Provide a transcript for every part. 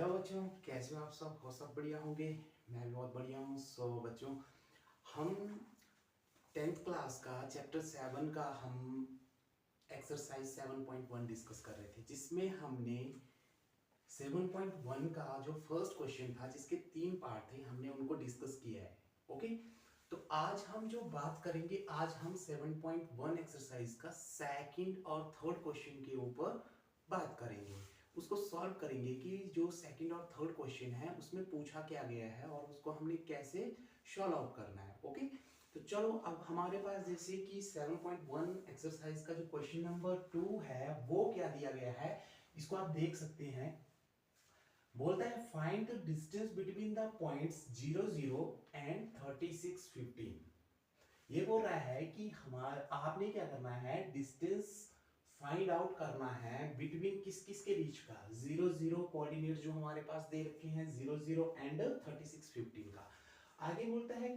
Hello बच्चों, कैसे हो आप सब बढ़िया होंगे। मैं भी बहुत बढ़िया हूँ। बच्चों, हम 10th क्लास का चैप्टर 7 का हम एक्सरसाइज 7.1 डिस्कस कर रहे थे, जिसमें हमने 7.1 का जो फर्स्ट क्वेश्चन था, जिसके 3 पार्ट थे, हमने उनको डिस्कस किया है। ओके, तो आज हम जो बात करेंगे, आज हम 7.1 एक्सरसाइज का सेकंड और थर्ड क्वेश्चन के ऊपर बात करेंगे। उसको सॉल्व करेंगे कि जो सेकंड और थर्ड क्वेश्चन है उसमें पूछा क्या गया है और उसको हमने कैसे सॉल्व आउट करना है। ओके, तो चलो अब हमारे पास जैसे कि 7.1 एक्सरसाइज का जो क्वेश्चन नंबर 2 है वो क्या दिया गया है, इसको आप देख सकते हैं। बोलता है find the distance between the points 0 0 and 36 15। ये बोल रहा है कि हमारा आपने क्या करना है, डिस्टेंस फाइंड आउट करना है बिटवीन किस किस के बीच का, 0 0 कोऑर्डिनेट जो हमारे पास दे रखे हैं 0 0 एंड 36 15 का। आगे बोलता है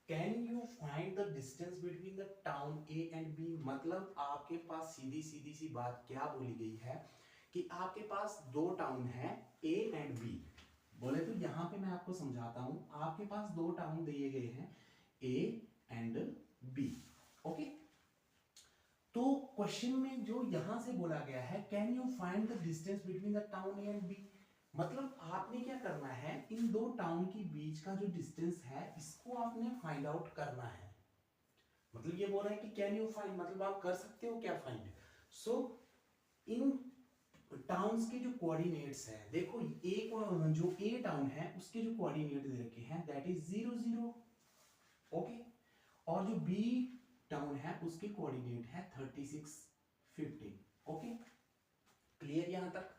can you find the distance between the town A and B. मतलब आपके पास सीधी सीधी सी बात क्या बोली गई है कि आपके पास दो टाउन है ए एंड बी। बोले तो यहां पे मैं आपको समझाता हूं, आपके पास दो टाउन दिए गए हैं ए एंड बी। ओके, तो क्वेश्चन में जो यहां से बोला गया है can you find the distance between the town A and B, मतलब आपने क्या करना है, इन दो टाउन के बीच का जो डिस्टेंस है इसको आपने फाइंड आउट करना है। मतलब ये बोल रहा है कि कैन यू फाइंड, मतलब आप कर सकते हो क्या फाइंड। सो इन टाउन्स के जो कोऑर्डिनेट्स है, देखो जो ए टाउन है उसके जो कोऑर्डिनेट दे रखे हैं दैट इज 0 0। ओके, और जो बी टाउन है उसके कोऑर्डिनेट है 36 15। ओके, क्लियर यहां तक।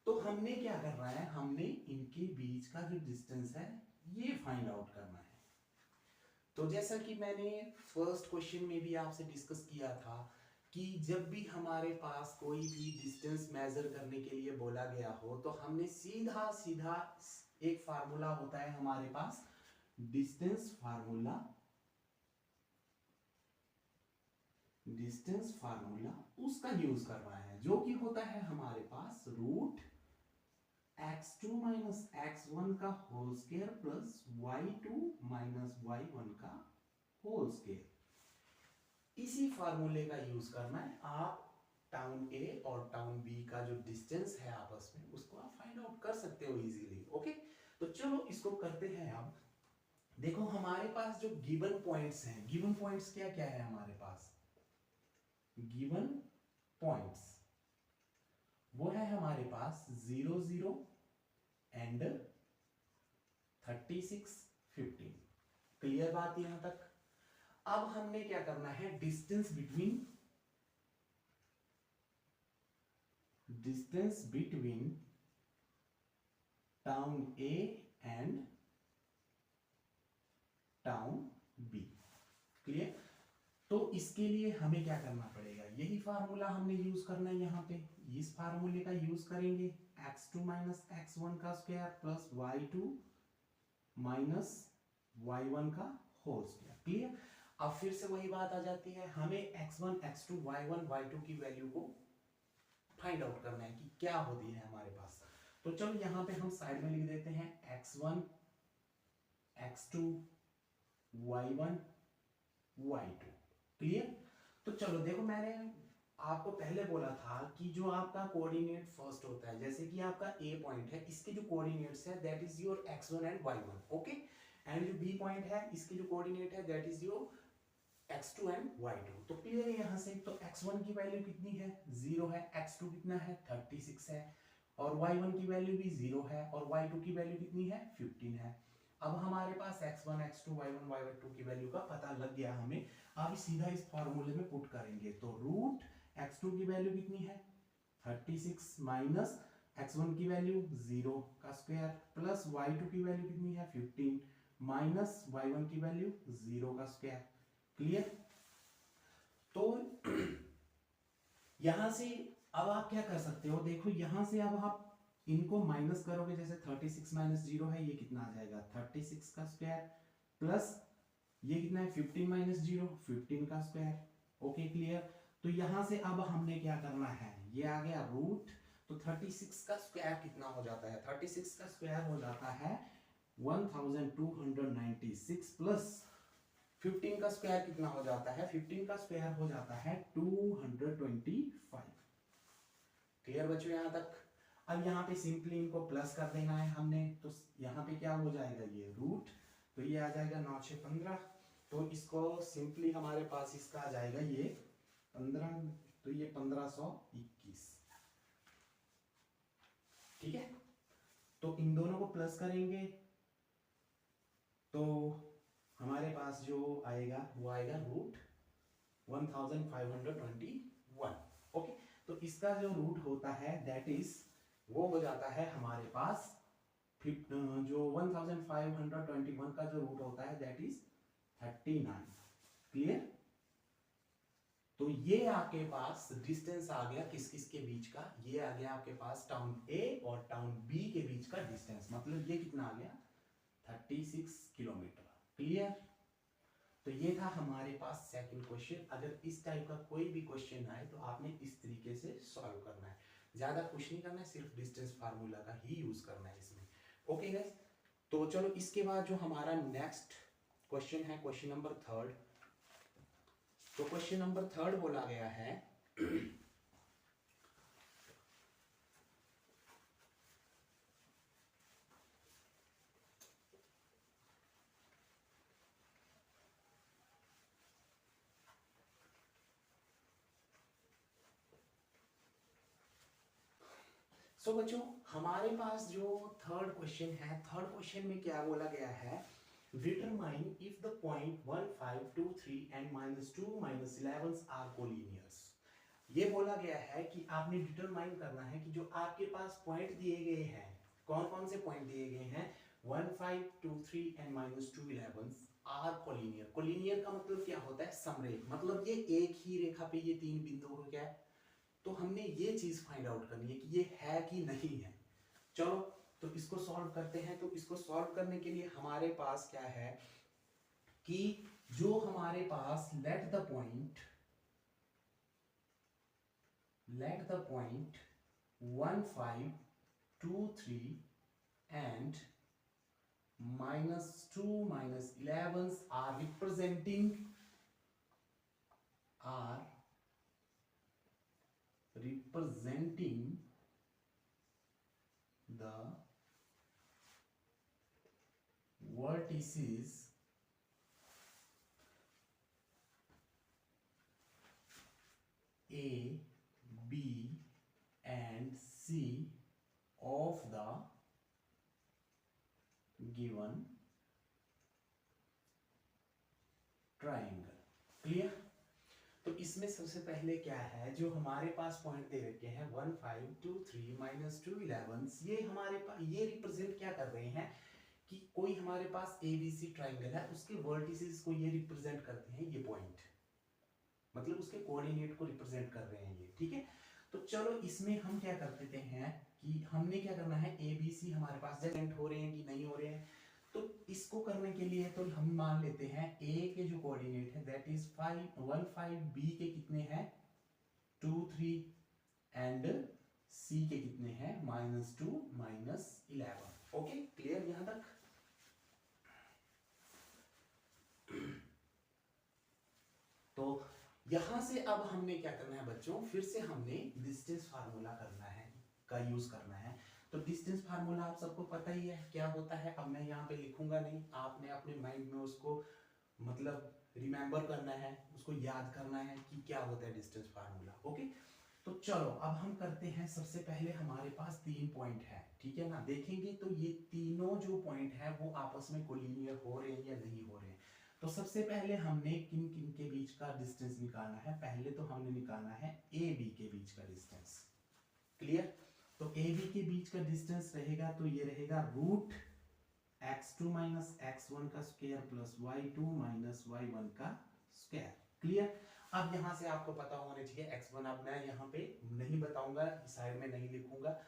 तो हमने क्या करना है, हमने इनके बीच का जो डिस्टेंस है ये फाइंड आउट करना है। तो जैसा कि मैंने फर्स्ट क्वेश्चन में भी आपसे डिस्कस किया था कि जब भी हमारे पास कोई भी डिस्टेंस मेजर करने के लिए बोला गया हो तो हमने सीधा सीधा एक फार्मूला होता है हमारे पास, डिस्टेंस फार्मूला, डिस्टेंस फार्मूला उसका यूज करना है, जो कि होता है हमारे पास रूट x2 माइनस x1 का whole square plus y2 minus y1 का होल स्क्वायर। इसी फार्मूले का यूज करना है। आप टाउन ए और टाउन बी का जो डिस्टेंस है आपस में उसको आप फाइंड आउट कर सकते हो इजीली। ओके, तो चलो इसको करते हैं। अब देखो हमारे पास जो गिवन पॉइंट्स हैं, गिवन पॉइंट्स क्या क्या है हमारे पास, गिवन पॉइंट्स वो है हमारे पास 0 0 एंड 36 15। क्लियर बात यहां तक। अब हमने क्या करना है, distance between town A and town B. Clear. तो इसके लिए हमें क्या करना पड़ेगा, यही फार्मूला हमने यूज करना है यहाँ पे, इस फार्मूले का यूज करेंगे, x2 माइनस x1 का square plus y2 minus y1 का होल स्क्वायर। क्लियर। अब फिर से वही बात आ जाती है, हमें x1 x2 y1 y2 की वैल्यू को फाइंड आउट करना है कि क्या होती है हमारे पास। तो चलो यहाँ पे हम साइड में लिख देते हैं x1 x2 y1 y2। Clear. तो चलो देखो, मैंने आपको पहले बोला था कि जो आपका कोऑर्डिनेट फर्स्ट होता है, जैसे कि आपका ए पॉइंट है, इसके जो कोऑर्डिनेट्स है that is your x1 and y1। Okay, and जो बी पॉइंट है इसके जो कोऑर्डिनेट है that is your x2 and y2। तो क्लियर है यहाँ से। तो x1 की वैल्यू कितनी है, 0 है, x2 कितना है 36 है, और y1 की वैल्यू भी 0 है, और y2 की वैल्यू कितनी है 15 है। अब हमारे पास x1 x2 y1 y2 की वैल्यू का पता लग गया हमें। अब सीधा इस फार्मूले में पुट करेंगे, तो रूट x2 की वैल्यू कितनी है 36 माइनस x1 की वैल्यू 0 का स्क्वायर प्लस y2 की वैल्यू कितनी है 15 माइनस y1 की वैल्यू 0 का स्क्वायर। क्लियर। तो यहां से अब आप क्या कर सकते हो, देखो यहां से अब आप इनको माइनस करोगे, जैसे 36 माइनस 0 है, ये कितना आ जाएगा 36 का स्क्वायर प्लस ये कितना है 15 माइनस 0 15 का स्क्वायर। Okay, clear. तो यहां से अब हमने क्या करना है, ये आ गया रूट तो 36 का स्क्वायर कितना हो जाता है? 36 का स्क्वायर हो जाता है 1296 प्लस 15 का स्क्वायर कितना हो जाता है? 15 का स्क्वायर हो जाता है 225। क्लियर बच्चों यहाँ तक? अब यहाँ पे सिंपली इनको प्लस कर देना है हमने, तो यहाँ पे क्या हो जाएगा? ये रूट, तो ये आ जाएगा 9 6 15। तो इसको सिंपली हमारे पास इसका आ जाएगा ये 15, तो ये 1521। ठीक है, तो इन दोनों को प्लस करेंगे तो हमारे पास जो आएगा वो आएगा रूट 1521। ओके, तो इसका जो रूट होता है दैट इज वो हो जाता है हमारे पास जो 1521 का जो रूट होता है दैट इज 39। क्लियर? तो ये आपके पास डिस्टेंस आ गया किस किस के बीच का? ये आ गया आपके पास टाउन ए और टाउन बी के बीच का डिस्टेंस, मतलब ये कितना आ गया? 36 किलोमीटर। क्लियर? तो ये था हमारे पास सेकंड क्वेश्चन। अगर इस टाइप का कोई भी क्वेश्चन आए तो आपने इस तरीके से सॉल्व करना है, ज्यादा कुछ नहीं करना है, सिर्फ डिस्टेंस फार्मूला का ही यूज करना है इसमें। ओके गाइस, तो चलो इसके बाद जो हमारा नेक्स्ट क्वेश्चन है क्वेश्चन नंबर थर्ड। तो क्वेश्चन नंबर थर्ड बोला गया है सो बच्चों हमारे पास जो थर्ड क्वेश्चन है, थर्ड क्वेश्चन में क्या बोला गया है? Determine if the point 1 5 2 3 and -2 -11 are collinears. ये बोला गया है कि आपने डिटरमाइन करना है कि जो आपके पास पॉइंट दिए गए हैं, कौन कौन से पॉइंट दिए गए हैं? 1 5 2 3 एंड -2 11 आर कोलिनियर। कोलिनियर का मतलब क्या होता है? समरेख, मतलब ये एक ही रेखा पे ये तीन बिंदु हो गया। तो हमने ये चीज फाइंड आउट करनी है कि ये है कि नहीं है। चलो तो इसको सॉल्व करते हैं। तो इसको सॉल्व करने के लिए हमारे पास क्या है कि जो हमारे पास let the point 1 5 2 3 and -2 -11 are representing the vertices A, B and C of the given triangle। Clear? तो इसमें सबसे पहले क्या है, जो हमारे पास पॉइंट दे रखे हैं 1 5 2 3 -2 11, ये हमारे पास ये रिप्रेजेंट क्या कर रहे हैं कि कोई हमारे पास ABC ट्राइंगल है, उसके वर्टिसेस को ये रिप्रेजेंट करते हैं, ये पॉइंट मतलब उसके कोऑर्डिनेट को रिप्रेजेंट कर रहे हैं ये। ठीक है, तो चलो इसमें हम क्या कर देते हैं कि हमने क्या करना है, ABC हमारे पास जेंट हो रहे हैं कि नहीं हो रहे हैं। तो इसको करने के लिए तो हम मान लेते हैं A के जो कोऑर्डिनेट है दैट इज 1 5, B के कितने हैं 2 3 एंड C के कितने हैं -2 -11। ओके, क्लियर यहां तक? तो यहां से अब हमने क्या करना है बच्चों, फिर से हमने डिस्टेंस फार्मूला करना है का यूज करना है। तो डिस्टेंस फार्मूला आप सबको पता ही है क्या होता है। अब मैं यहाँ पे लिखूंगा नहीं, आपने अपने माइंड में उसको मतलब रिमेंबर करना है, उसको याद करना है कि क्या होता है डिस्टेंस फार्मूला। ओके, तो चलो अब हम करते हैं। सबसे पहले हमारे पास 3 पॉइंट है, ठीक है ना। देखेंगे तो ये तीनों जो पॉइंट है वो आपस में कोलिनियर हो रहे हैं या नहीं हो रहे हैं। तो सबसे पहले हमने किन किन के बीच का डिस्टेंस निकालना है? पहले तो हमने निकालना है ए बी के बीच का डिस्टेंस। क्लियर? तो ए बी के बीच का डिस्टेंस रहेगा तो ये रहेगा रूट x2 -x1 का स्क्वायर प्लस y2 -y1 का स्क्वायर। क्लियर? अब यहां से आपको पता होना चाहिए x1। अब मैं यहाँ पे नहीं बताऊंगा, साइड में नहीं लिखूंगा।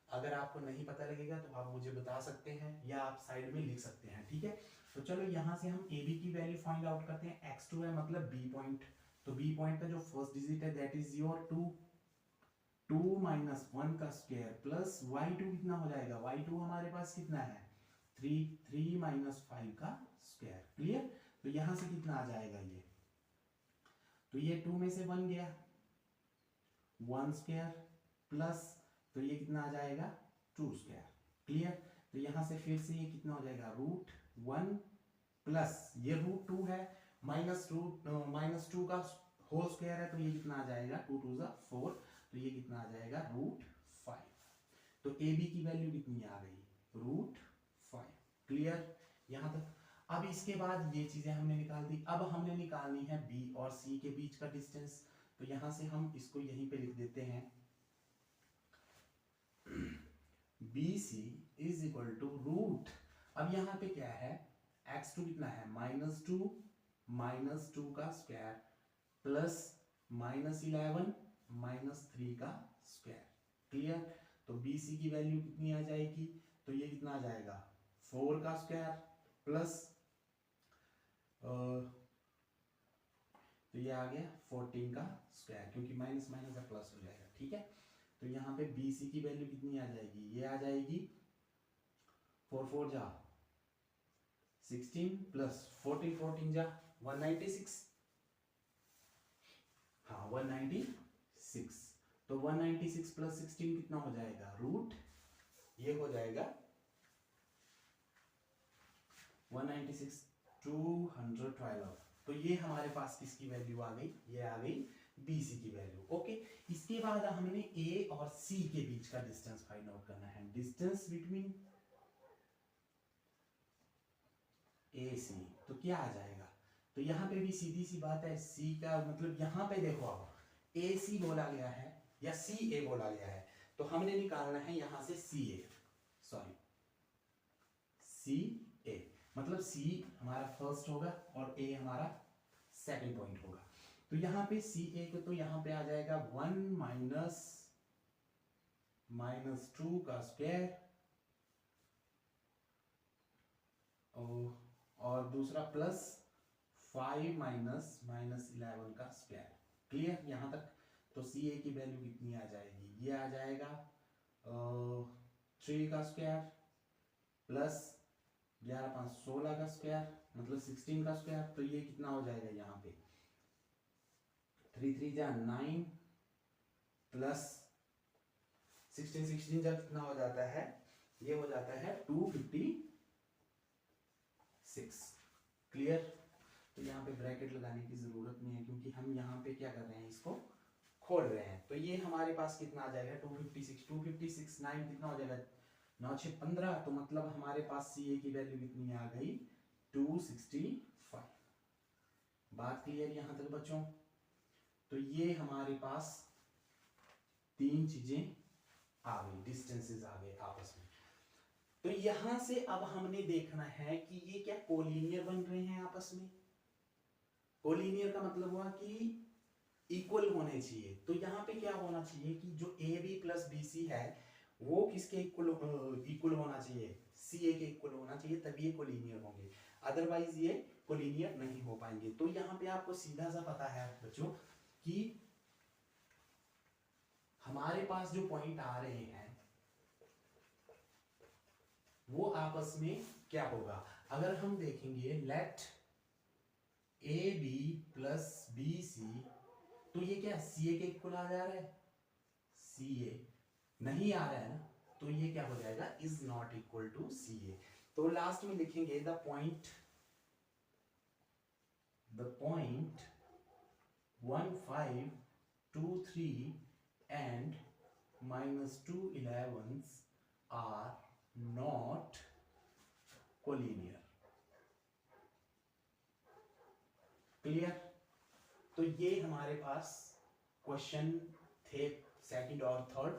अगर आपको नहीं पता लगेगा तो आप मुझे बता सकते हैं या आप साइड में लिख सकते हैं। ठीक है, तो चलो यहाँ से हम AB की वैल्यू फाइंड आउट करते हैं। x2 है मतलब B पॉइंट, तो B पॉइंट का जो फर्स्ट डिजिट है दैट इज योर 2। 2 माइनस 1 का स्क्वायर प्लस y2 कितना हो जाएगा, y2 हमारे पास कितना है 3 माइनस 5 का स्क्वायर। क्लियर। तो यहां से कितना आ जाएगा ये, तो ये 2 में से 1 गया 1 स्क्वायर प्लस, तो ये कितना आ जाएगा 2 स्क्वायर। क्लियर। तो यहां से फिर से ये कितना हो जाएगा √1 प्लस ये √2 है माइनस टू का होल स्क्वायर है, तो ये कितना आ जाएगा 2 2 जा 4, तो ये कितना आ जाएगा √5। तो ए बी की वैल्यू कितनी आ गई √5। क्लियर यहां तक। अब इसके बाद ये चीजें हमने निकाल दी, अब हमने निकालनी है बी और सी के बीच का डिस्टेंस। तो यहां से हम इसको यहीं पे लिख देते हैं BC is equal to root, अब यहाँ पे क्या है x2 कितना है -2 का स्क्वायर प्लस -11 -3 का स्क्वायर। क्लियर। तो BC की वैल्यू कितनी आ जाएगी, तो ये कितना आ जाएगा 4 का स्क्वायर प्लस तो ये आ गया 14 का स्क्वायर, क्योंकि माइनस माइनस प्लस हो जाएगा। ठीक है। तो यहाँ पे BC की वैल्यू कितनी आ जाएगी, ये आ जाएगी 4 4 जा 16 प्लस 14 14 जा 196, हाँ 196। तो 196 प्लस 16 कितना हो जाएगा रूट, ये हो जाएगा 196 212। तो ये हमारे पास किसकी वैल्यू आ गई, ये आ गई BC की वैल्यू। ओके। इसके बाद हमने A और C के बीच का डिस्टेंस फाइंड आउट करना है, डिस्टेंस बिटवीन AC। तो क्या आ जाएगा, तो यहाँ पे भी सीधी सी बात है, C का मतलब यहाँ पे देखो आप AC बोला गया है या CA बोला गया है, तो हमने निकालना है यहाँ से CA, सॉरी CA, मतलब C हमारा फर्स्ट होगा और A हमारा सेकंड पॉइंट होगा। तो यहाँ पे CA को तो यहाँ पे आ जाएगा 1 -2 का स्क्वायर और दूसरा प्लस 5 -11 का स्क्वायर। क्लियर यहाँ तक। तो CA की वैल्यू कितनी आ जाएगी, ये आ जाएगा 3 का स्क्वायर प्लस 11 5 16 का स्क्वायर मतलब 16 का स्क्वायर। तो ये कितना हो जाएगा यहाँ पे 3 3 जा 9 प्लस 16 16 जा कितना हो जाता है, ये हो जाता है 256। क्लियर। तो यहाँ पे ब्रैकेट लगाने की जरूरत नहीं है, क्योंकि हम यहाँ पे क्या कर रहे हैं, इसको खोल रहे हैं। तो ये हमारे पास कितना आ जाएगा 256 9 कितना हो जाएगा 9 6 15, तो मतलब हमारे पास CA की वैल्यू कितनी आ गई 265। बात क्लियर यहाँ तक बच्चों। तो ये हमारे पास तीन चीजें आ गई, डिस्टेंसेस आ गए आपस में। तो यहां से अब हमने देखना है कि ये क्या कोलिनियर बन रहे हैं आपस में। कोलिनियर का मतलब हुआ कि इक्वल होने चाहिए। तो यहाँ पे क्या होना चाहिए कि जो AB प्लस BC है वो किसके इक्वल होना चाहिए, CA के इक्वल होना चाहिए, तभी ये कोलिनियर होंगे, अदरवाइज ये कोलिनियर नहीं हो पाएंगे। तो यहाँ पे आपको सीधा सा पता है बच्चों कि हमारे पास जो पॉइंट आ रहे हैं वो आपस में क्या होगा। अगर हम देखेंगे लेट AB प्लस BC, तो ये क्या CA के इक्वल आ जा रहा है, CA नहीं आ रहा है ना, तो ये क्या हो जाएगा is not equal to CA। तो लास्ट में लिखेंगे the point 1 5 2 3 and -2 11s are not collinear। Clear. तो ये हमारे पास क्वेश्चन थे सेकंड और थर्ड।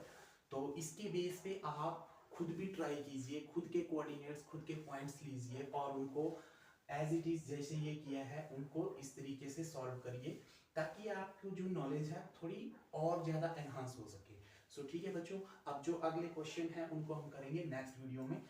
तो इसके बेस पे आप खुद भी ट्राई कीजिए, खुद के कोऑर्डिनेट्स खुद के पॉइंट्स लीजिए और उनको एज इट इज जैसे ये किया है उनको इस तरीके से सॉल्व करिए, ताकि आपको जो नॉलेज है थोड़ी और ज्यादा एनहांस हो सके। सो ठीक है बच्चों, अब जो अगले क्वेश्चन है उनको हम करेंगे नेक्स्ट वीडियो में।